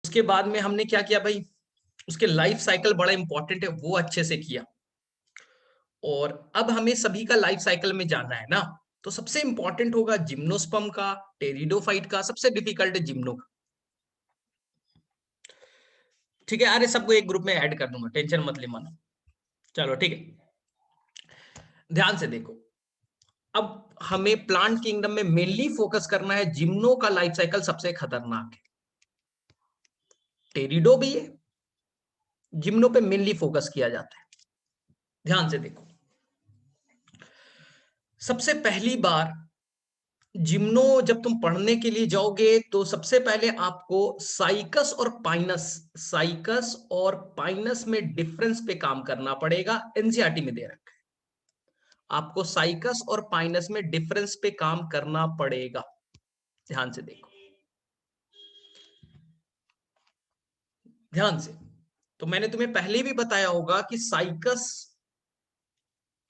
उसके बाद में हमने क्या किया भाई, उसके लाइफ साइकिल बड़ा इंपॉर्टेंट है, वो अच्छे से किया। और अब हमें सभी का लाइफ साइकिल में जानना है ना, तो सबसे इंपॉर्टेंट होगा जिम्नोस्पर्म का, टेरिडोफाइट का, सबसे डिफिकल्ट है जिम्नो का। ठीक है, अरे सबको एक ग्रुप में ऐड कर दूंगा, टेंशन मत ले मानो। चलो ठीक है, ध्यान से देखो। अब हमें प्लांट किंगडम में मेनली फोकस करना है, जिम्नो का लाइफ साइकिल सबसे खतरनाक है। टेरिडो भी है, जिम्नो पे मेनली फोकस किया जाता है। ध्यान से देखो, सबसे पहली बार जिम्नो जब तुम पढ़ने के लिए जाओगे तो सबसे पहले आपको साइकस और पाइनस में डिफरेंस पे काम करना पड़ेगा। एनसीईआरटी में दे रखा है, आपको साइकस और पाइनस में डिफरेंस पे काम करना पड़ेगा। ध्यान से देखो, ध्यान से। तो मैंने तुम्हें पहले भी बताया होगा कि साइकस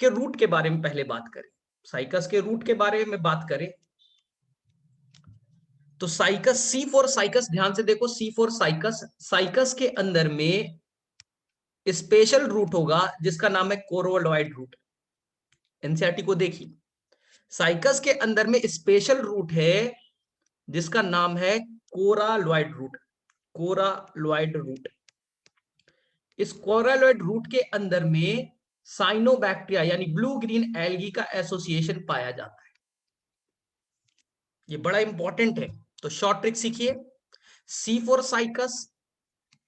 के रूट के बारे में पहले बात करें। साइकस के रूट के बारे में बात करें तो साइकस, सी फॉर साइकस, ध्यान से देखो, सी फॉर साइकस। साइकस के अंदर में स्पेशल रूट होगा जिसका नाम है कोरोलॉइड रूट। एनसीईआरटी को देखिए, साइकस के अंदर में स्पेशल रूट है जिसका नाम है कोरालॉइड रूट। कोरालॉइड रूट, इस कोरालॉइड रूट के अंदर में साइनोबैक्टीरिया यानी ब्लू ग्रीन एल्गी का एसोसिएशन पाया जाता है। ये बड़ा इंपॉर्टेंट है, तो शॉर्ट ट्रिक सीखिए। C for cycas,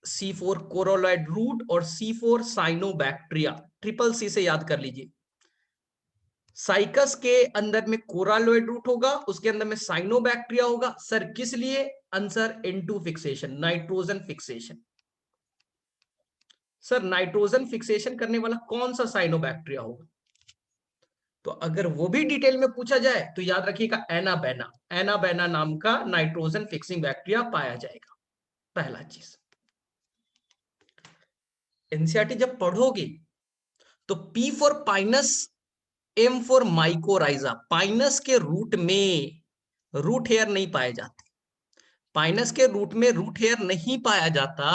C for coralloid root और C for cyanobacteria, triple C से याद कर लीजिए। साइकस के अंदर में कोरालॉइड रूट होगा, उसके अंदर में साइनोबैक्टीरिया होगा। सर किस लिए? Answer N2 fixation, nitrogen fixation. Sir nitrogen fixation करने वाला कौन सा साइनोबैक्टीरिया होगा? तो अगर वो भी डिटेल में पूछा जाए तो याद रखिएगा एनाबेना। एनाबेना नाम का नाइट्रोजन फिक्सिंग बैक्टीरिया पाया जाएगा, पहला चीज। एनसीईआरटी जब पढ़ोगे तो P for Pinus, M for mycorrhiza. Pinus के रूट में रूट हेयर नहीं पाए जाते, पाइनस के रूट में रूट हेयर नहीं पाया जाता,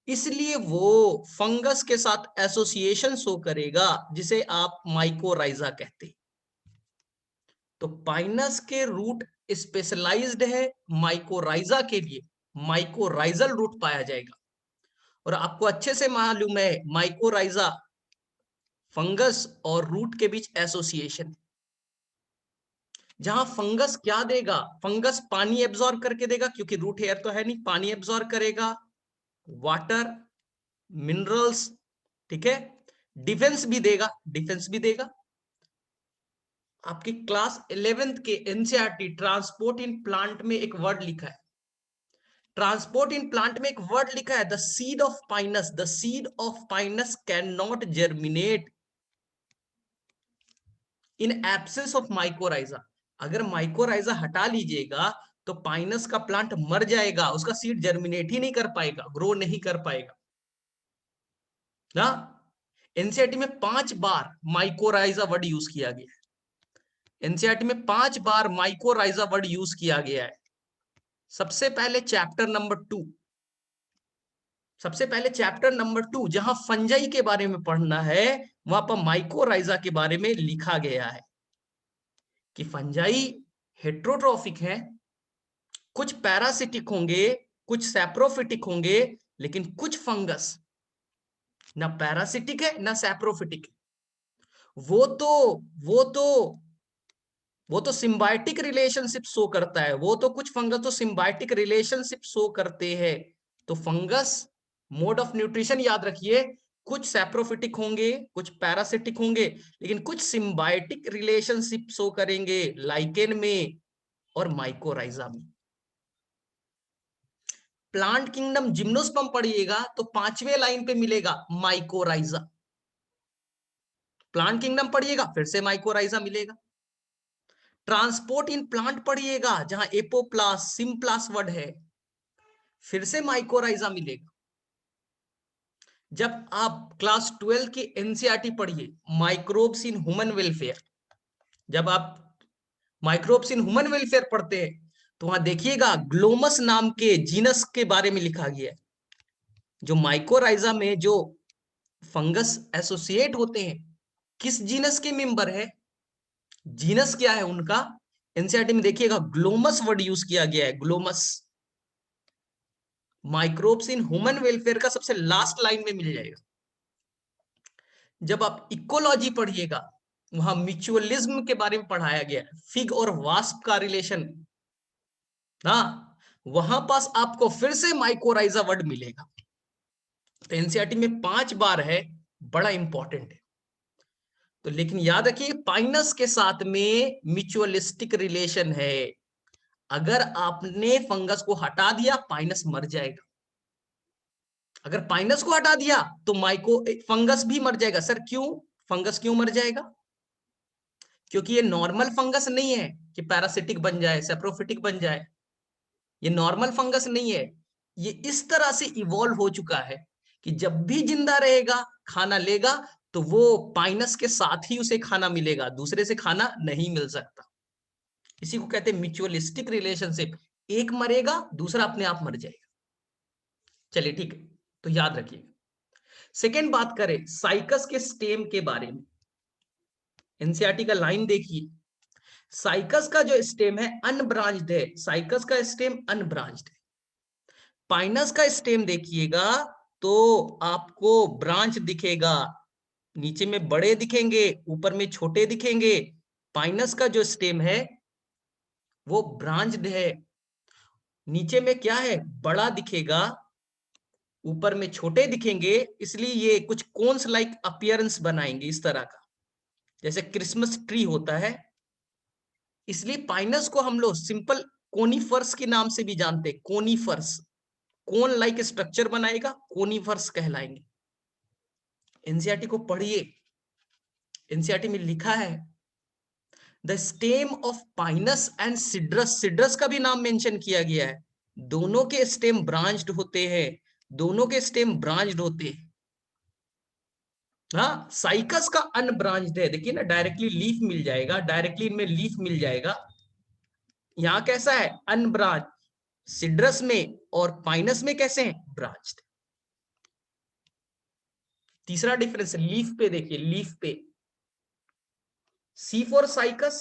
इसलिए वो फंगस के साथ एसोसिएशन शो करेगा जिसे आप माइकोराइजा कहते हैं। तो पाइनस के रूट स्पेशलाइज्ड है माइकोराइजा के लिए, माइकोराइजल रूट पाया जाएगा। और आपको अच्छे से मालूम है माइकोराइजा फंगस और रूट के बीच एसोसिएशन। जहां फंगस क्या देगा, फंगस पानी एब्जॉर्ब करके देगा, क्योंकि रूट हेयर तो है नहीं, पानी एब्जॉर्ब करेगा, वाटर, मिनरल्स, ठीक है, डिफेंस भी देगा, डिफेंस भी देगा। आपकी क्लास 11th के एनसीईआरटी ट्रांसपोर्ट इन प्लांट में एक वर्ड लिखा है, ट्रांसपोर्ट इन प्लांट में एक वर्ड लिखा है, the seed of Pinus, the seed of Pinus can not germinate in absence of mycorrhiza. अगर माइकोराइजा हटा लीजिएगा तो पाइनस का प्लांट मर जाएगा, उसका सीड जर्मिनेट ही नहीं कर पाएगा, ग्रो नहीं कर पाएगा ना। एनसीईआरटी में 5 बार माइकोराइजा वर्ड यूज किया गया है, एनसीईआरटी में 5 बार माइकोराइजा वर्ड यूज किया गया है। सबसे पहले चैप्टर नंबर 2, सबसे पहले चैप्टर नंबर 2 जहां फंजाई के बारे में पढ़ना है, वहां पर माइकोराइजा के बारे में लिखा गया है कि फंजाई हेट्रोट्रॉफिक है, कुछ पैरासिटिक होंगे, कुछ सैप्रोफिटिक होंगे, लेकिन कुछ फंगस ना पैरासिटिक है ना सैप्रोफिटिक है। वो तो सिम्बायोटिक रिलेशनशिप शो करता है, वो तो कुछ फंगस तो सिम्बायोटिक रिलेशनशिप शो करते हैं। तो फंगस मोड ऑफ न्यूट्रिशन याद रखिए, कुछ सैप्रोफिटिक होंगे, कुछ पैरासिटिक होंगे, लेकिन कुछ सिम्बायोटिक रिलेशनशिप शो करेंगे लाइकेन में और माइकोराइजा में। प्लांट किंगडम जिम्नोस्पर्म पढ़िएगा तो 5वें लाइन पे मिलेगा माइकोराइजा। प्लांट किंगडम पढ़िएगा फिर से माइकोराइजा मिलेगा। ट्रांसपोर्ट इन प्लांट पढ़िएगा जहां एपोप्लास सिम्प्लास वर्ड है, फिर से माइकोराइजा मिलेगा। जब आप क्लास 12 की एनसीईआरटी पढ़िए, माइक्रोब्स इन ह्यूमन वेलफेयर, जब आप माइक्रोब्स इन ह्यूमन वेलफेयर पढ़ते हैं तो वहां देखिएगा ग्लोमस नाम के जीनस के बारे में लिखा गया है। जो माइकोराइजा में जो फंगस एसोसिएट होते हैं, किस जीनस के मेंबर है, जीनस क्या है उनका, एनसीईआरटी में देखिएगा ग्लोमस वर्ड यूज किया गया है, Glomus. Microbes in human welfare का सबसे लास्ट लाइन में मिल जाएगा। जब आप इकोलॉजी पढ़िएगा, वहां म्यूचुअलिज्म के बारे में पढ़ाया गया है, फिग और वास्प का रिलेशन, हाँ, वहां पास आपको फिर से माइकोराइजा वर्ड मिलेगा। तो एनसीईआरटी में 5 बार है, बड़ा इंपॉर्टेंट है। तो लेकिन याद रखिए पाइनस के साथ में म्यूचुअलिस्टिक रिलेशन है। अगर आपने फंगस को हटा दिया, पाइनस मर जाएगा। अगर पाइनस को हटा दिया तो माइको फंगस भी मर जाएगा। सर क्यों, फंगस क्यों मर जाएगा? क्योंकि ये नॉर्मल फंगस नहीं है कि पैरासिटिक बन जाए, सेप्रोफिटिक बन जाए। ये नॉर्मल फंगस नहीं है। ये इस तरह से इवॉल्व हो चुका है कि जब भी जिंदा रहेगा, खाना लेगा, तो वो पाइनस के साथ ही उसे खाना मिलेगा, दूसरे से खाना नहीं मिल सकता। इसी को कहते हैं म्यूचुअलिस्टिक रिलेशनशिप। एक मरेगा, दूसरा अपने आप मर जाएगा। चलिए ठीक है, तो याद रखिए। सेकेंड बात करें साइकस के स्टेम के बारे में, एनसीईआरटी का लाइन देखिए। साइकस का जो स्टेम है अनब्रांच्ड है, साइकस का स्टेम अनब्रांच्ड है। पाइनस का स्टेम देखिएगा तो आपको ब्रांच दिखेगा, नीचे में बड़े दिखेंगे, ऊपर में छोटे दिखेंगे। पाइनस का जो स्टेम है वो ब्रांच्ड है, नीचे में क्या है, बड़ा दिखेगा, ऊपर में छोटे दिखेंगे। इसलिए ये कुछ कोन्स लाइक अपीयरेंस बनाएंगे इस तरह का, जैसे क्रिसमस ट्री होता है। इसलिए पाइनस को हम लोग सिंपल कोनीफर्स के नाम से भी जानते हैं, कोनीफर्स। कोन लाइक स्ट्रक्चर बनाएगा, कोनीफर्स कहलाएंगे। एनसीईआरटी को पढ़िए, एनसीईआरटी में लिखा है the stem of Pinus and Cedrus, Cedrus का भी नाम मेंशन किया गया है। दोनों के स्टेम ब्रांच्ड होते हैं, दोनों के स्टेम ब्रांच्ड होते हैं। हाँ, साइकस का अनब्रांच्ड है, देखिए ना, डायरेक्टली लीफ मिल जाएगा, डायरेक्टली इनमें लीफ मिल जाएगा। यहां कैसा है, अनब्रांच। सिड्रस में और पाइनस में कैसे हैं, ब्रांच्ड। तीसरा डिफरेंस लीफ पे देखिए, लीफ पे C for cycas,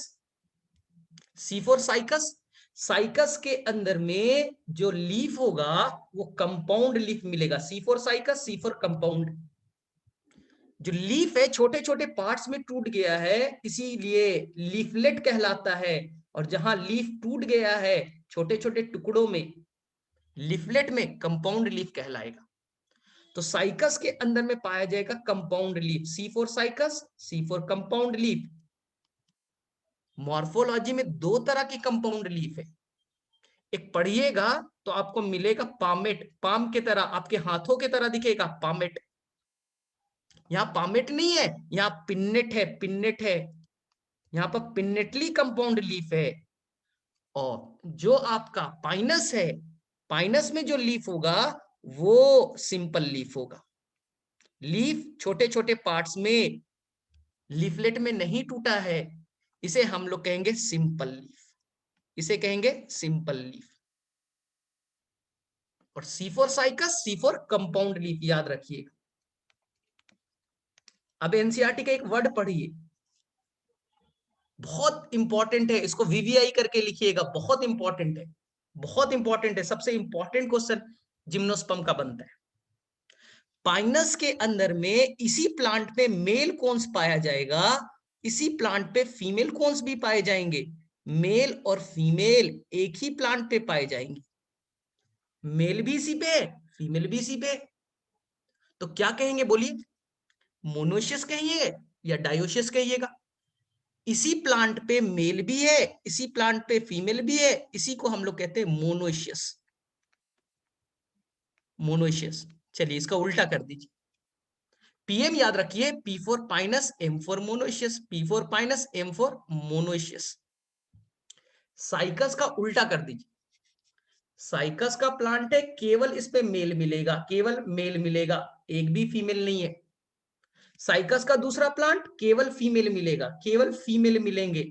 C for Cycas, Cycas के अंदर में जो लीफ होगा वो कंपाउंड लीफ मिलेगा। C for cycas, C for compound. जो लीफ है छोटे छोटे पार्ट्स में टूट गया है, इसीलिए लीफलेट कहलाता है। और जहां लीफ टूट गया है छोटे छोटे टुकड़ों में, लीफलेट में, कंपाउंड लीफ कहलाएगा। तो साइकस के अंदर में पाया जाएगा compound leaf, C for cycas, C for compound leaf. Morphology में 2 तरह की कंपाउंड लीफ है। एक पढ़िएगा तो आपको मिलेगा पामेट, पाम के तरह, आपके हाथों के तरह दिखेगा पामेट। यहाँ पामेट नहीं है, यहाँ पिन्नेट है, पिन्नेट है। यहाँ पर पिन्नेटली कंपाउंड लीफ है। और जो आपका पाइनस है, पाइनस में जो लीफ होगा वो सिंपल लीफ होगा। लीफ छोटे छोटे पार्ट्स में, लीफलेट में नहीं टूटा है, इसे हम लोग कहेंगे सिंपल लीफ, इसे कहेंगे सिंपल लीफ। और C for cycas, C for compound leaf, याद रखिएगा। अब एनसीईआरटी का एक वर्ड पढ़िए, बहुत इंपॉर्टेंट है, इसको वीवीआई करके लिखिएगा, बहुत इंपॉर्टेंट है, बहुत इंपॉर्टेंट है। सबसे इंपॉर्टेंट क्वेश्चन जिम्नोस्पर्म का बनता है। पाइनस के अंदर में इसी प्लांट पे मेल कॉन्स पाया जाएगा, इसी प्लांट पे फीमेल कॉन्स भी पाए जाएंगे। मेल और फीमेल एक ही प्लांट पे पाए जाएंगे, मेल भी इसी पे, फीमेल भी इसी पे। तो क्या कहेंगे बोलिए, मोनोशियस कहिए या डायोशियस कहिएगा? इसी प्लांट पे मेल भी है, इसी प्लांट पे फीमेल भी है, इसी को हम लोग कहते हैं मोनोशियस, मोनोशियस। चलिए इसका उल्टा कर दीजिए, पीएम याद रखिए, P for Pinus, M for monoecious, P for Pinus, M for monoecious. Cycas का उल्टा कर दीजिए, साइकस का प्लांट है, केवल इस पे मेल मिलेगा, केवल मेल मिलेगा, एक भी फीमेल नहीं है। साइकस का दूसरा प्लांट, केवल फीमेल मिलेगा, केवल फीमेल मिलेंगे।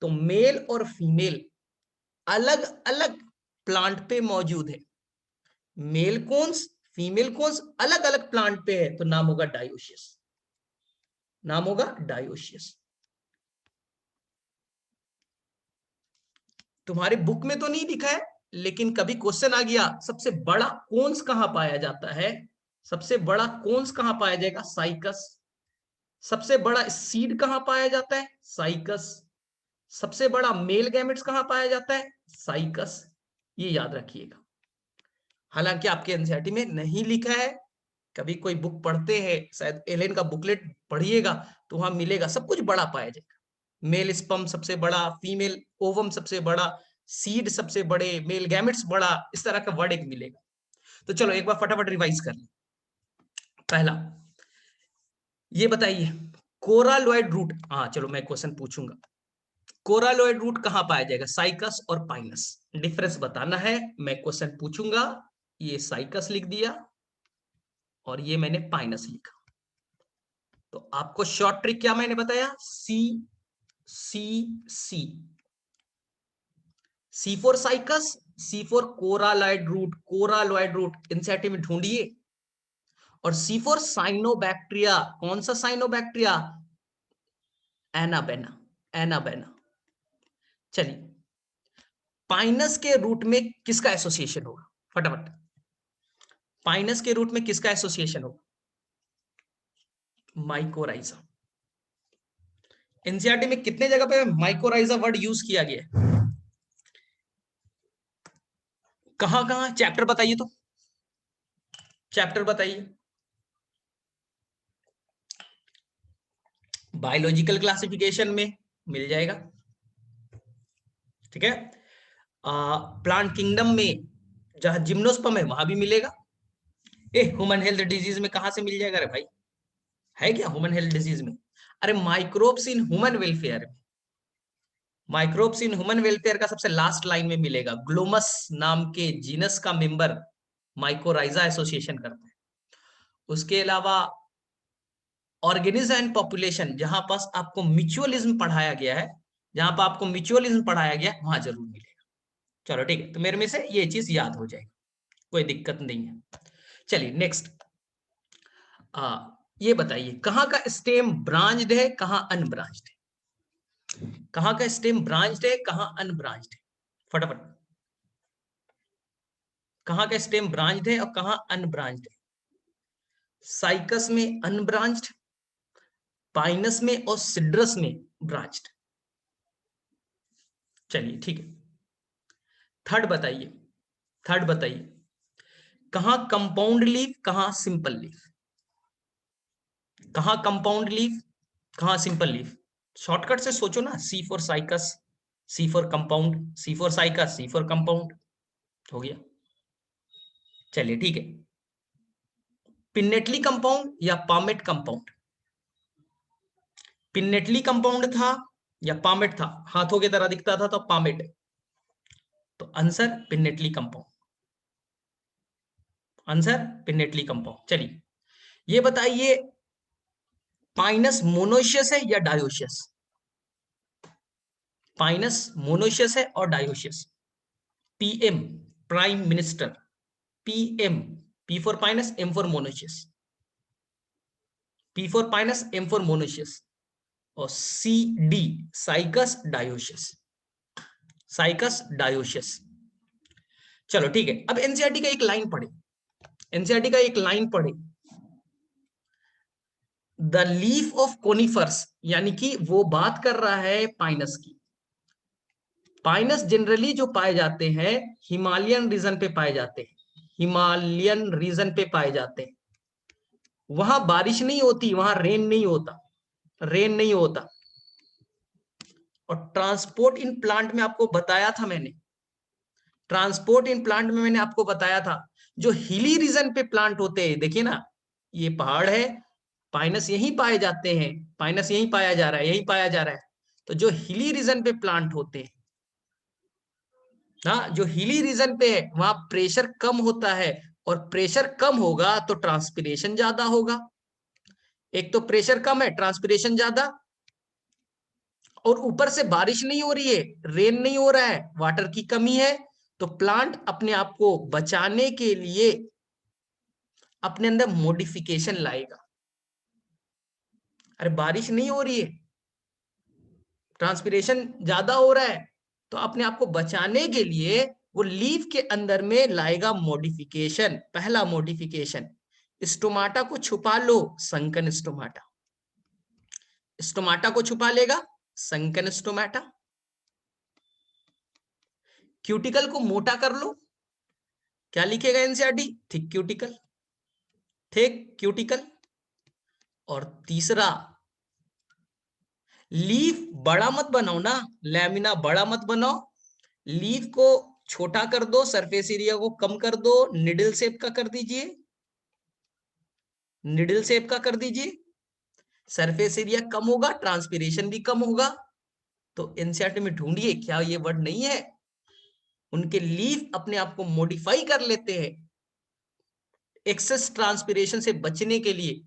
तो मेल और फीमेल अलग अलग प्लांट पे मौजूद है, मेल कोन्स फीमेल कोन्स अलग अलग प्लांट पे है, तो नाम होगा डायोशियस, नाम होगा डायोशियस। तुम्हारे बुक में तो नहीं लिखा है, लेकिन कभी क्वेश्चन आ गया सबसे बड़ा कोन्स कहां पाया जाता है, सबसे बड़ा कोन्स कहां पाया जाएगा, साइकस। सबसे बड़ा सीड कहां पाया जाता है, साइकस। सबसे बड़ा मेल गैमेट्स कहां पाया जाता है, साइकस। ये याद रखिएगा। हालांकि आपके एनसीईआरटी में नहीं लिखा है, कभी कोई बुक पढ़ते हैं, शायद एलेन का बुकलेट पढ़िएगा तो वहां मिलेगा, सब कुछ बड़ा पाया जाएगा। मेल स्पर्म सबसे बड़ा, फीमेल ओवम सबसे बड़ा, सीड सबसे बड़े, मेल गैमेट्स बड़ा, इस तरह का वर्ड एक मिलेगा। तो चलो एक बार फटाफट रिवाइज कर लें। पहला ये बताइए, कोरालॉइड रूट, हाँ चलो मैं क्वेश्चन पूछूंगा, कोरालॉइड रूट कहां पाया जाएगा, साइकस और पाइनस, डिफरेंस बताना है। मैं क्वेश्चन पूछूंगा, ये साइकस लिख दिया और ये मैंने पाइनस लिखा। तो आपको शॉर्ट ट्रिक क्या मैंने बताया, C C C, C for cycas, C for coralloid root, coralloid root NCERT में ढूंढिए। और सी फॉर साइनोबैक्टीरिया, कौन सा साइनोबैक्टीरिया, एनाबेना, एनाबेना। चलिए, पाइनस के रूट में किसका एसोसिएशन होगा, फटाफट, पाइनस के रूट में किसका एसोसिएशन होगा, माइकोराइजा। एनसीईआरटी में कितने जगह पे माइकोराइजा वर्ड यूज किया गया है, कहां कहां, चैप्टर बताइए, तो चैप्टर बताइए। बायोलॉजिकल क्लासिफिकेशन में मिल जाएगा, ठीक है। प्लांट किंगडम में जहां जिम्नोस्पर्म है वहां भी मिलेगा। ह्यूमन हेल्थ डिजीज में कहां से मिल जाएगा रे भाई, है क्या ह्यूमन हेल्थ डिजीज में, अरे microbes in human welfare, microbes in human welfare का सबसे लास्ट लाइन में मिलेगा, ग्लोमस नाम के जीनस का मेंबर माइकोराइजा एसोसिएशन करता है। उसके अलावा ऑर्गेनिज्म एंड पॉपुलेशन, जहां पास आपको म्यूचुअलिज्म पढ़ाया गया है, जहां पर आपको म्यूचुअलिज्म पढ़ाया गया वहां जरूर मिलेगा। चलो ठीक है, तो मेरे में से ये चीज याद हो जाएगी, कोई दिक्कत नहीं है। चलिए नेक्स्ट, ये बताइए कहाँ का स्टेम ब्रांच्ड है, कहाँ अनब्रांच्ड है, कहाँ का स्टेम ब्रांच्ड है, कहाँ अनब्रांच्ड है, फटाफट, कहाँ का स्टेम ब्रांच्ड है और कहाँ अनब्रांच्ड है, साइकस में अनब्रांच्ड, पाइनस में और सिड्रस में ब्रांच्ड। चलिए ठीक है, थर्ड बताइए, थर्ड बताइए, कहाँ कंपाउंड लीफ, कहाँ सिंपल लीफ, कहाँ कंपाउंड लीफ, कहाँ सिंपल लीफ, शॉर्टकट से सोचो ना, C for cycas, C for compound, C for cycas, C for compound, हो गया। चलिए ठीक है, पिनेटली कंपाउंड या पामेट कंपाउंड, पिनेटली कंपाउंड था या पामेट था, हाथों की तरह दिखता था तो पामेट, तो answer pinnately compound, answer pinnately compound. चलिए ये बताइए, पाइनस मोनोशियस है या डायोशियस, पाइनस मोनोशियस है और dioecious, PM prime minister, PM, P for Pinus, M for monoecious, P for Pinus, M for monoecious, और C D Cycas dioecious, Cycas dioecious. चलो ठीक है, अब एनसीईआरटी का एक लाइन पढ़े, एनसीईआरटी का एक लाइन पढ़े, द लीफ ऑफ कोनिफर्स, यानी कि वो बात कर रहा है पाइनस की। पाइनस जनरली जो पाए जाते हैं हिमालयन रीजन पे पाए जाते हैं, हिमालयन रीजन पे पाए जाते हैं, वहां बारिश नहीं होती, वहां रेन नहीं होता, रेन नहीं होता। और ट्रांसपोर्ट इन प्लांट में आपको बताया था मैंने, ट्रांसपोर्ट इन प्लांट में मैंने आपको बताया था, जो हिली रीजन पे प्लांट होते हैं, देखिए ना ये पहाड़ है, पाइनस यहीं पाए जाते हैं, पाइनस यहीं पाया जा रहा है, यहीं पाया जा रहा है। तो जो हिली रीजन पे प्लांट होते हैं, हाँ जो हिली रीजन पे है वहां प्रेशर कम होता है, और प्रेशर कम होगा तो ट्रांसपिरेशन ज्यादा होगा, एक तो प्रेशर कम है ट्रांसपिरेशन ज्यादा, और ऊपर से बारिश नहीं हो रही है, रेन नहीं हो रहा है, वाटर की कमी है, तो प्लांट अपने आप को बचाने के लिए अपने अंदर मॉडिफिकेशन लाएगा। अरे बारिश नहीं हो रही है, ट्रांसपिरेशन ज्यादा हो रहा है, तो अपने आप को बचाने के लिए वो लीफ के अंदर में लाएगा मॉडिफिकेशन। पहला मॉडिफिकेशन, स्टोमाटा को छुपा लो, संकन स्टोमाटा। स्टोमाटा को छुपा लेगा, संकन स्टोमाटा। क्यूटिकल को मोटा कर लो, क्या लिखेगा NCERT? Thick cuticle, thick cuticle. और तीसरा, लीफ बड़ा मत बनाओ ना, लैमिना बड़ा मत बनाओ, लीफ को छोटा कर दो, सरफेस एरिया को कम कर दो, निडल शेप का कर दीजिए, निडल शेप का कर दीजिए। सरफेस एरिया कम होगा, ट्रांसपिरेशन भी कम होगा। तो एनसीईआरटी में ढूंढिए क्या ये वर्ड नहीं है। उनके लीफ अपने आप को मॉडिफाई कर लेते हैं एक्सेस ट्रांसपिरेशन से बचने के लिए,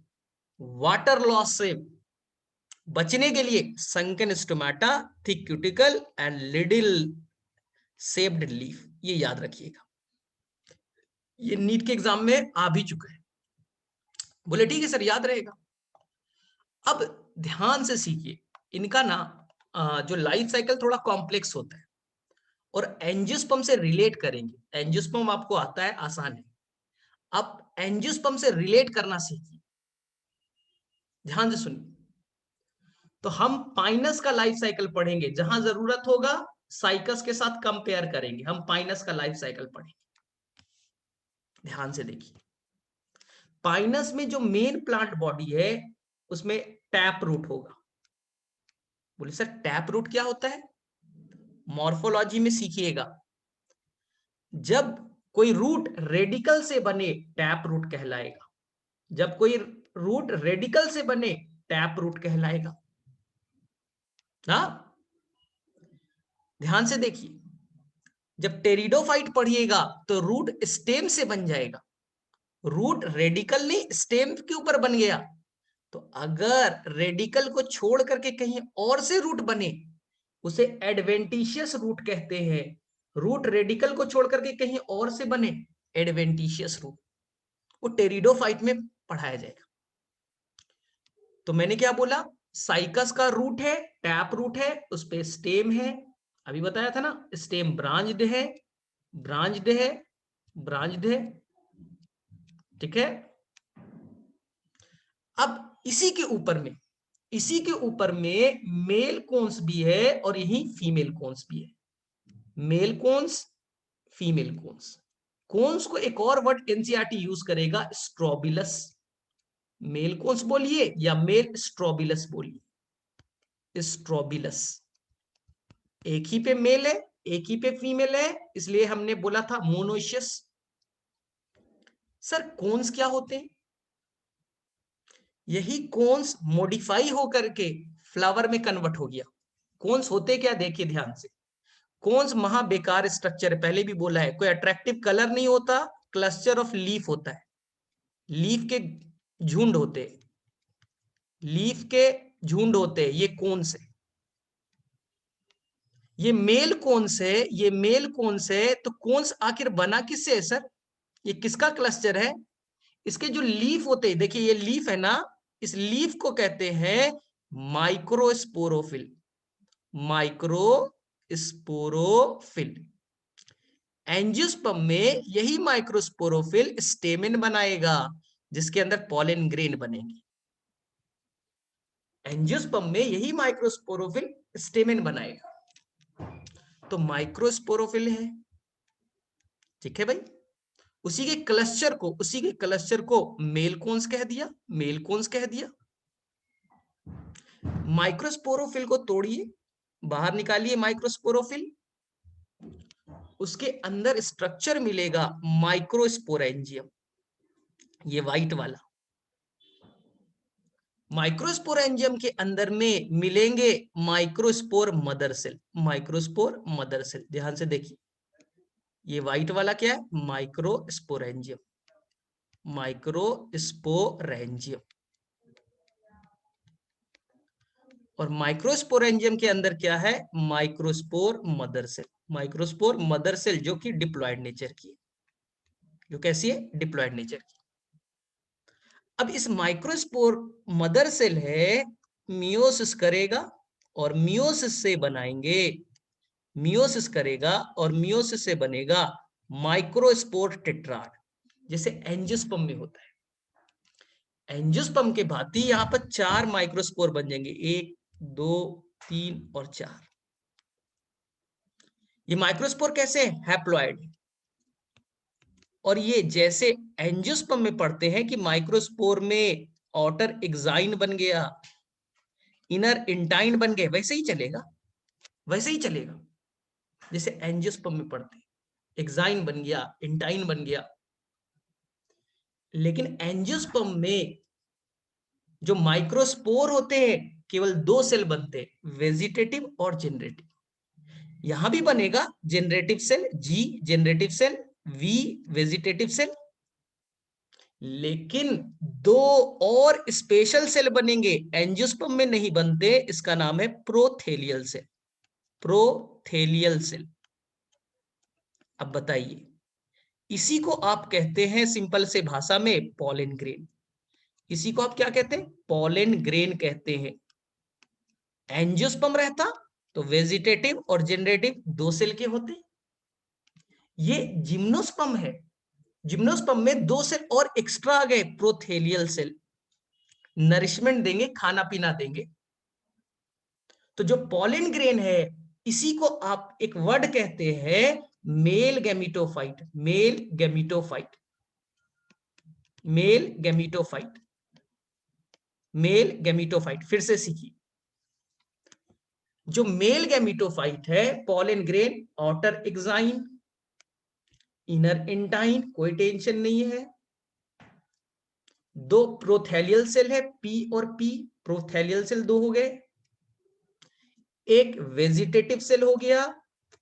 वाटर लॉस से बचने के लिए। Sunken stomata, thick cuticle and little shaped leaf, ये याद रखिएगा। ये नीट के एग्जाम में आ भी चुका है। बोले ठीक है सर, याद रहेगा। अब ध्यान से सीखिए, इनका ना जो लाइफ साइकिल थोड़ा कॉम्प्लेक्स होता है, और एंजियोस्पर्म से रिलेट करेंगे। एंजियोस्पर्म आपको आता है, आसान है। अब एंजियोस्पर्म से रिलेट करना सीखिए, ध्यान से सुनिए। तो हम पाइनस का लाइफ साइकिल पढ़ेंगे, जहां जरूरत होगा साइकस के साथ कंपेयर करेंगे, हम पाइनस का लाइफ साइकिल पढ़ेंगे। ध्यान से देखिए, पाइनस में जो मेन प्लांट बॉडी है उसमें टैप रूट होगा। बोले सर टैप रूट क्या होता है? मॉर्फोलॉजी में सीखिएगा। जब कोई रूट रेडिकल से बने टैप रूट कहलाएगा, जब कोई रूट रेडिकल से बने टैप रूट कहलाएगा। हाँ, ध्यान से देखिए, जब टेरिडोफाइट पढ़िएगा तो रूट स्टेम से बन जाएगा, रूट रेडिकल नहीं स्टेम के ऊपर बन गया। तो अगर रेडिकल को छोड़ करके कहीं और से रूट बने, उसे एडवेंटिशियस रूट कहते हैं। रूट रेडिकल को छोड़ करके कहीं और से बने, एडवेंटिशियस रूट, वो टेरिडोफाइट में पढ़ाया जाएगा। तो मैंने क्या बोला, साइकस का रूट है, टैप रूट है, उस पे स्टेम है, अभी बताया था ना, स्टेम ब्रांच्ड है, ब्रांच्ड है, ब्रांच्ड है, ठीक है। अब इसी के ऊपर में मेल कोन्स भी है और यही फीमेल कोन्स भी है। Male cones, female cones. Cones को एक और वर्ड एनसीईआरटी यूज करेगा, स्ट्रोबिलस। मेल कोन्स बोलिए या मेल स्ट्रोबिलस बोलिए, स्ट्रोबिलस। एक ही पे मेल है, एक ही पे फीमेल है, इसलिए हमने बोला था मोनोइशियस। सर कोन्स क्या होते हैं? यही कोन्स मॉडिफाई होकर के फ्लावर में कन्वर्ट हो गया। कोन्स होते क्या, देखिए ध्यान से। कोन्स महा बेकार स्ट्रक्चर है, पहले भी बोला है, कोई अट्रैक्टिव कलर नहीं होता, क्लस्टर ऑफ लीफ होता है, लीफ के झुंड होते, लीफ के झुंड होते, ये कोन्स है। ये मेल कोन्स है, ये मेल कोन्स है। तो कोन्स आखिर बना किससे है सर? ये किसका क्लस्टर है? इसके जो लीफ होते हैं, देखिए ये लीफ है ना, इस लीफ को कहते हैं माइक्रोस्पोरोफिल, माइक्रोस्पोरोफिल। एंजियोस्पर्म में यही माइक्रोस्पोरोफिल स्टेमेन बनाएगा, जिसके अंदर पॉलन ग्रेन बनेंगे। एंजियोस्पर्म में यही माइक्रोस्पोरोफिल स्टेमेन बनाएगा, तो माइक्रोस्पोरोफिल है, ठीक है भाई। उसी के क्लस्टर को मेल कोन्स कह दिया, मेल कोन्स कह दिया। माइक्रोस्पोरोफिल को तोड़िए, बाहर निकालिए माइक्रोस्पोरोफिल, उसके अंदर स्ट्रक्चर मिलेगा माइक्रोस्पोरेंजियम, ये व्हाइट वाला। माइक्रोस्पोरेंजियम के अंदर में मिलेंगे microspore mother cell, microspore mother cell. ध्यान से देखिए, ये व्हाइट वाला क्या है? Microsporangium, microsporangium. और माइक्रोस्पोरेंजियम के अंदर क्या है, microspore mother cell. Microspore mother cell जो कि डिप्लॉयड नेचर की है, जो कैसी है, डिप्लॉयड नेचर की। अब इस माइक्रोस्पोर मदर सेल है, मियोसिस करेगा और मियोसिस से बनाएंगे, मियोसिस करेगा और मियोसिस से बनेगा माइक्रोस्पोर टेट्राड, जैसे एंजियोस्पर्म में होता है। एंजियोस्पर्म के भांति यहां पर 4 माइक्रोस्पोर बन जाएंगे, 1 2 3 और 4। ये माइक्रोस्पोर कैसे है, हैप्लॉइड। और ये जैसे एंजियोस्पर्म में पढ़ते हैं कि माइक्रोस्पोर में आउटर एक्साइन बन गया, इनर इंटाइन बन गए, वैसे ही चलेगा, वैसे ही चलेगा जैसे एंजियोस्पर्म में पढ़ते हैं, एक्साइन बन गया, इंटाइन बन गया। लेकिन एंजियोस्पर्म में जो माइक्रोस्पोर होते हैं केवल 2 सेल बनते हैं, वेजिटेटिव और जनरेटिव। यहां भी बनेगा generative cell, G generative cell, V vegetative cell, लेकिन 2 और स्पेशल सेल बनेंगे, एंजियोस्पर्म में नहीं बनते, इसका नाम है प्रोथेलियल सेल। प्रोथेलियल सेल। अब बताइए, इसी को आप कहते हैं सिंपल से भाषा में पॉलन ग्रेन। इसी को आप क्या कहते हैं, पॉलन ग्रेन कहते हैं। एंजियोस्पर्म रहता तो वेजिटेटिव और जनरेटिव 2 सेल के होते। ये जिम्नोस्पर्म है, जिम्नोस्पर्म में 2 सेल और एक्स्ट्रा आ गए, प्रोथेलियल सेल, नरिशमेंट देंगे, खाना पीना देंगे। तो जो पॉलन ग्रेन है, इसी को आप एक वर्ड कहते हैं male gametophyte. Male gametophyte, male gametophyte, male gametophyte. फिर से सीखिए, जो मेल गैमिटोफाइट है, pollen grain, outer exine, inner intine, कोई टेंशन नहीं है। 2 प्रोथेलियल सेल है, पी और पी, प्रोथेलियल सेल 2 हो गए, एक वेजिटेटिव सेल हो गया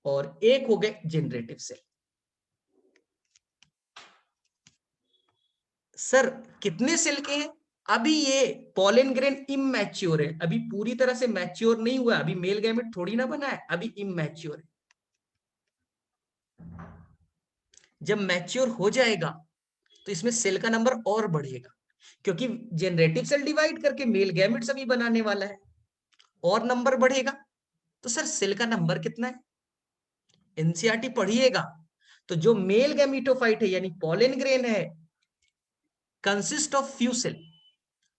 और एक हो गए जनरेटिव सेल। सर कितने सेल के हैं, अभी ये पॉलन ग्रेन इमैच्योर है, अभी पूरी तरह से मैच्योर नहीं हुआ, अभी मेल गैमेट थोड़ी ना बना है, अभी इमैच्योर है। जब मैच्योर हो जाएगा तो इसमें सेल का नंबर और बढ़ेगा, क्योंकि जनरेटिव सेल डिवाइड करके मेल गैमेट्स अभी बनाने वाला है, और नंबर बढ़ेगा। तो सर सेल का नंबर कितना है, एनसीईआरटी पढ़िएगा। तो जो मेल गैमिटोफाइट है यानी पॉलन ग्रेन है, consist of few cell,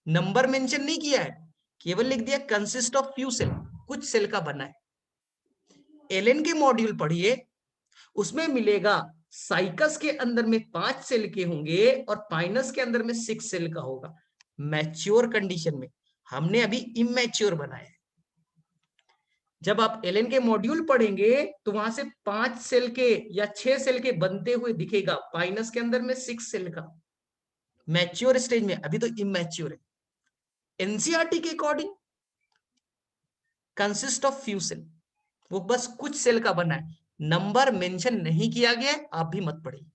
number mention नहीं किया है, केवल लिख दिया कंसिस्ट ऑफ फ्यू सेल, कुछ सेल का बना है। एलन के मॉड्यूल पढ़िए, उसमें मिलेगा साइकस के अंदर में 5 सेल के होंगे और पाइनस के अंदर में 6 सेल का होगा, मैच्योर कंडीशन में। हमने अभी इमैच्योर बनाया। जब आप एलन के मॉड्यूल पढ़ेंगे तो वहां से 5 सेल के या 6 सेल के बनते हुए दिखेगा, पाइनस के अंदर में 6 सेल का, मैच्योर स्टेज में, अभी तो इमैच्योर है। एनसीईआरटी के according consist of few cell, वो बस कुछ सेल का बना है, नंबर मेंशन नहीं किया गया है, आप भी मत पढ़िए।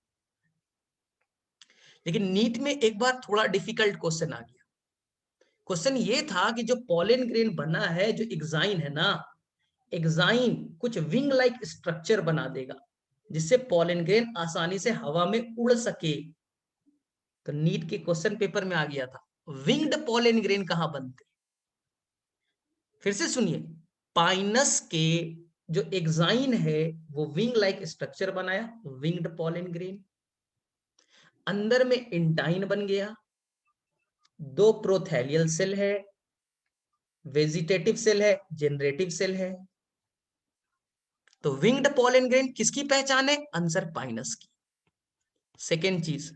लेकिन नीट में एक बार थोड़ा डिफिकल्ट क्वेश्चन आ गया। क्वेश्चन ये था कि जो पॉलन ग्रेन बना है, जो एक्साइन है ना, एक्साइन कुछ विंग लाइक स्ट्रक्चर बना देगा जिससे पॉलन ग्रेन आसानी से हवा में उड़ सके। तो नीट के क्वेश्चन पेपर में आ गया था, विंग्ड पॉलन ग्रेन कहां बनते। फिर से सुनिए, पाइनस के जो एक्साइन है वो विंग लाइक स्ट्रक्चर बनाया, विंग्ड पॉलन ग्रेन, अंदर में इंटाइन बन गया, 2 प्रोथेलियल सेल है, वेजिटेटिव सेल है, जनरेटिव सेल है। तो विंग्ड पॉलन ग्रेन किसकी पहचान है, आंसर पाइनस की। सेकेंड चीज,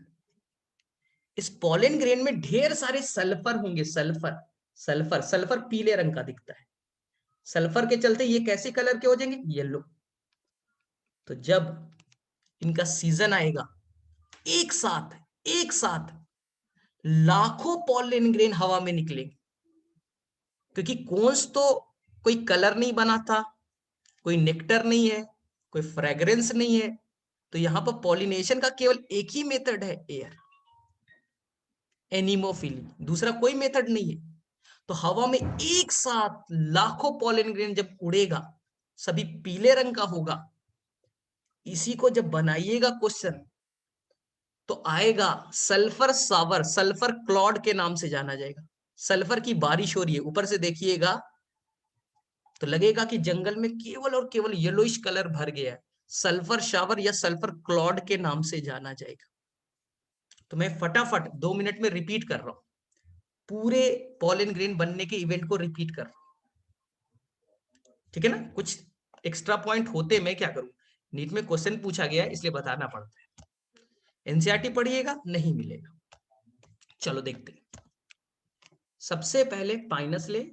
इस पॉलन ग्रेन में ढेर सारे सल्फर होंगे, सल्फर, सल्फर, सल्फर पीले रंग का दिखता है, सल्फर के चलते ये कैसे कलर के हो जाएंगे, येलो। तो जब इनका सीजन आएगा, एक साथ, एक साथ लाखों पॉलन ग्रेन हवा में निकलेंगे, क्योंकि कोन्स तो कोई कलर नहीं बनाता, कोई नेक्टर नहीं है, कोई फ्रेग्रेंस नहीं है, तो यहां पर पॉलिनेशन का केवल एक ही मेथड है, एयर, एनिमोफिली, दूसरा कोई मेथड नहीं है। तो हवा में एक साथ लाखों पॉलन ग्रेन जब उड़ेगा, सभी पीले रंग का होगा। इसी को जब बनाइएगा क्वेश्चन तो आएगा सल्फर सावर, सल्फर क्लॉड के नाम से जाना जाएगा। सल्फर की बारिश हो रही है, ऊपर से देखिएगा तो लगेगा कि जंगल में केवल और केवल येलोइश कलर भर गया है। सल्फर शावर या सल्फर क्लॉड के नाम से जाना जाएगा। तो मैं फटाफट 2 मिनट में रिपीट कर रहा हूं, पूरे पॉलन ग्रेन बनने के इवेंट को रिपीट कर रहा हूं, ठीक है ना। कुछ एक्स्ट्रा पॉइंट होते मैं क्या करूं, नीट में क्वेश्चन पूछा गया है इसलिए बताना पड़ता है। एनसीईआरटी पढ़िएगा नहीं मिलेगा। चलो देखते हैं। सबसे पहले पाइनस ले,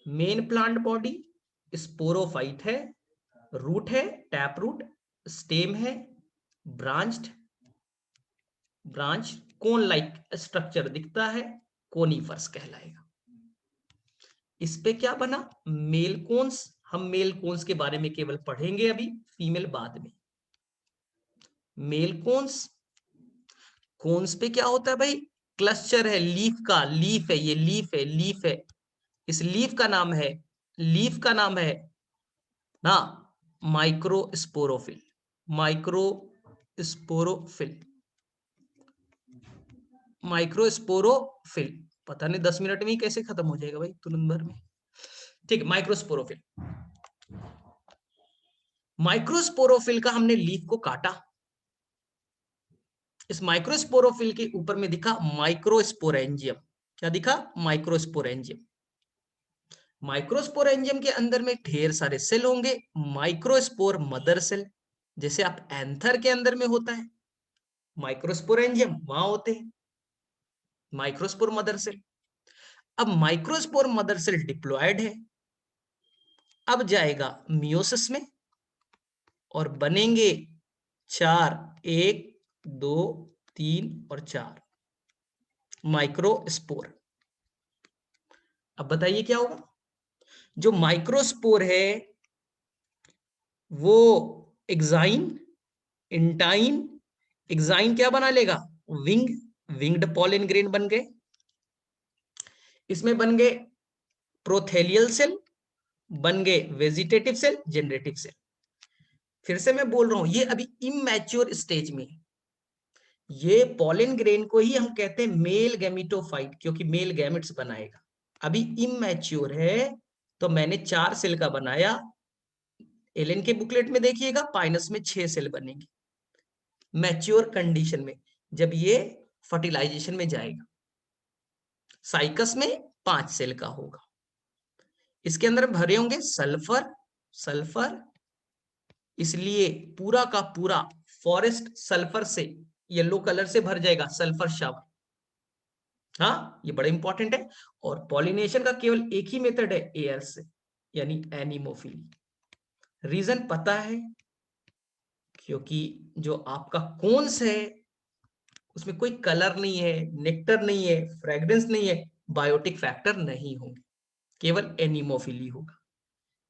मेन प्लांट बॉडी स्पोरोफाइट है, रूट है टैप रूट, स्टेम है branched, branch cone like structure दिखता है, कोनीफर्स कहलाएगा। इस पे क्या बना, मेल कोन्स। हम मेल कोन्स के बारे में केवल पढ़ेंगे अभी, फीमेल बाद में। मेल कोन्स, कोन्स पे क्या होता है भाई, क्लस्टर है लीफ का, लीफ है ये, लीफ है, लीफ है। इस लीफ का नाम है, लीफ का नाम है ना माइक्रोस्पोरोफिल, माइक्रोस्पोरोफिल, माइक्रोस्पोरोफिल। पता नहीं 10 मिनट में ही कैसे खत्म हो जाएगा भाई, तुरंत भर में। ठीक, माइक्रोस्पोरोफिल। माइक्रोस्पोरोफिल का हमने लीफ को काटा, इस माइक्रोस्पोरोफिल के ऊपर में दिखा माइक्रोस्पोरेंजियम। क्या दिखा, माइक्रोस्पोरेंजियम। माइक्रोस्पोरेंजियम के अंदर में ढेर सारे सेल होंगे, माइक्रोस्पोर मदर सेल, जैसे आप एंथर के अंदर में होता है माइक्रोस्पोरेंजियम, वहां होते हैं माइक्रोस्पोर मदर सेल। अब माइक्रोस्पोर मदर सेल डिप्लॉयड है, अब जाएगा मियोसिस में और बनेंगे 4, 1, 2, 3 और 4 माइक्रोस्पोर। अब बताइए क्या होगा, जो माइक्रोस्पोर है वो एक्साइन, इंटाइन, एक्साइन क्या बना लेगा, विंग, विंग्ड पॉलन ग्रेन बन गए। इसमें बन गए प्रोथेलियल सेल, बन गए वेजिटेटिव सेल, जनरेटिव सेल। फिर से मैं बोल रहा हूं, ये अभी इमैच्योर स्टेज में है। ये पॉलन ग्रेन को ही हम कहते हैं मेल गैमिटोफाइट, क्योंकि मेल गैमेट्स बनाएगा। अभी इमैच्योर है, तो मैंने 4 सेल का बनाया। एलन के बुकलेट में देखिएगा पाइनस में 6 सेल बनेंगे मैच्योर कंडीशन में, जब ये फर्टिलाइजेशन में जाएगा। साइकस में 5 सेल का होगा, इसके अंदर भरे होंगे सल्फर, सल्फर, इसलिए पूरा का पूरा फॉरेस्ट सल्फर से येलो कलर से भर जाएगा, सल्फर शावर। हाँ, ये बड़ा इंपॉर्टेंट है। और पॉलिनेशन का केवल एक ही मेथड है, एयर से, यानी एनिमोफिली। रीजन पता है, क्योंकि जो आपका कोन्स है उसमें कोई कलर नहीं है, नेक्टर नहीं है, फ्रेग्रेंस नहीं है, बायोटिक फैक्टर नहीं होंगे, केवल एनिमोफिली होगा।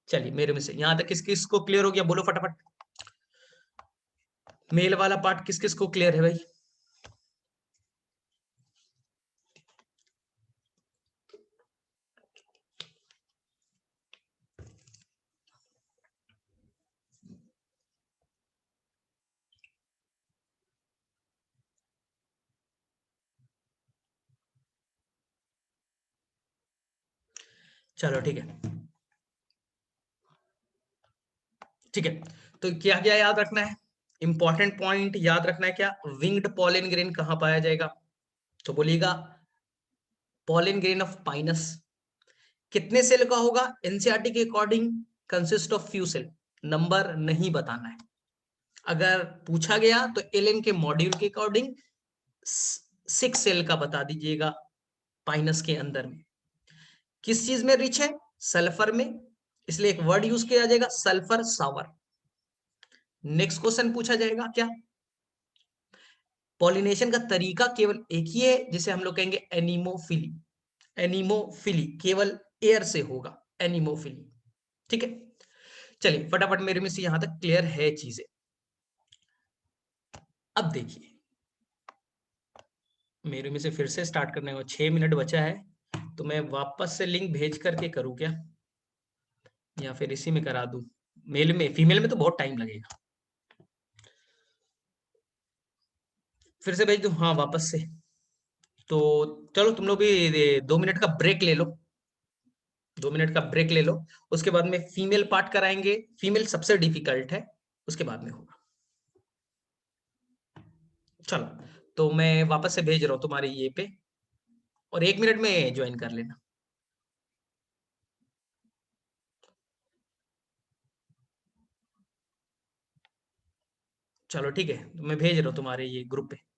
चलिए मेरे में से यहां तक किस किस को क्लियर हो गया, बोलो फटाफट। मेल वाला पार्ट किस किस को क्लियर है भाई। चलो ठीक है, ठीक है। तो क्या क्या याद रखना है, इंपॉर्टेंट पॉइंट याद रखना है क्या, विंग्ड पॉलन ग्रेन कहां पाया जाएगा, तो बोलिएगा पॉलन ग्रेन ऑफ पाइनस। कितने सेल का होगा, एनसीईआरटी के according consist of few cell, number नहीं बताना है। अगर पूछा गया तो एलन के मॉड्यूल के अकॉर्डिंग 6 सेल का बता दीजिएगा। पाइनस के अंदर में किस चीज में रिच है, सल्फर में, इसलिए एक वर्ड यूज किया जाएगा सल्फर सावर। नेक्स्ट क्वेश्चन पूछा जाएगा क्या, पॉलिनेशन का तरीका केवल एक ही है, जिसे हम लोग कहेंगे एनिमोफिली। एनिमोफिली केवल एयर से होगा, एनिमोफिली। ठीक है, चलिए फटाफट मेरे में से यहां तक क्लियर है चीजें। अब देखिए, मेरे में से फिर से स्टार्ट करने को 6 मिनट बचा है, तो मैं वापस से लिंक भेज करके करूँ क्या, या फिर इसी में करा दूं? मेल में, फीमेल में तो बहुत टाइम लगेगा। फिर से भेज दूं? हाँ, वापस से। तो चलो तुम लोग भी 2 मिनट का ब्रेक ले लो, 2 मिनट का ब्रेक ले लो। उसके बाद में फीमेल पार्ट कराएंगे, फीमेल सबसे डिफिकल्ट है, उसके बाद में होगा। चलो, तो मैं वापस से भेज रहा हूँ तुम्हारे ये पे, और 1 मिनट में ज्वाइन कर लेना। चलो ठीक है, तो मैं भेज रहा हूँ तुम्हारे ये ग्रुप पे।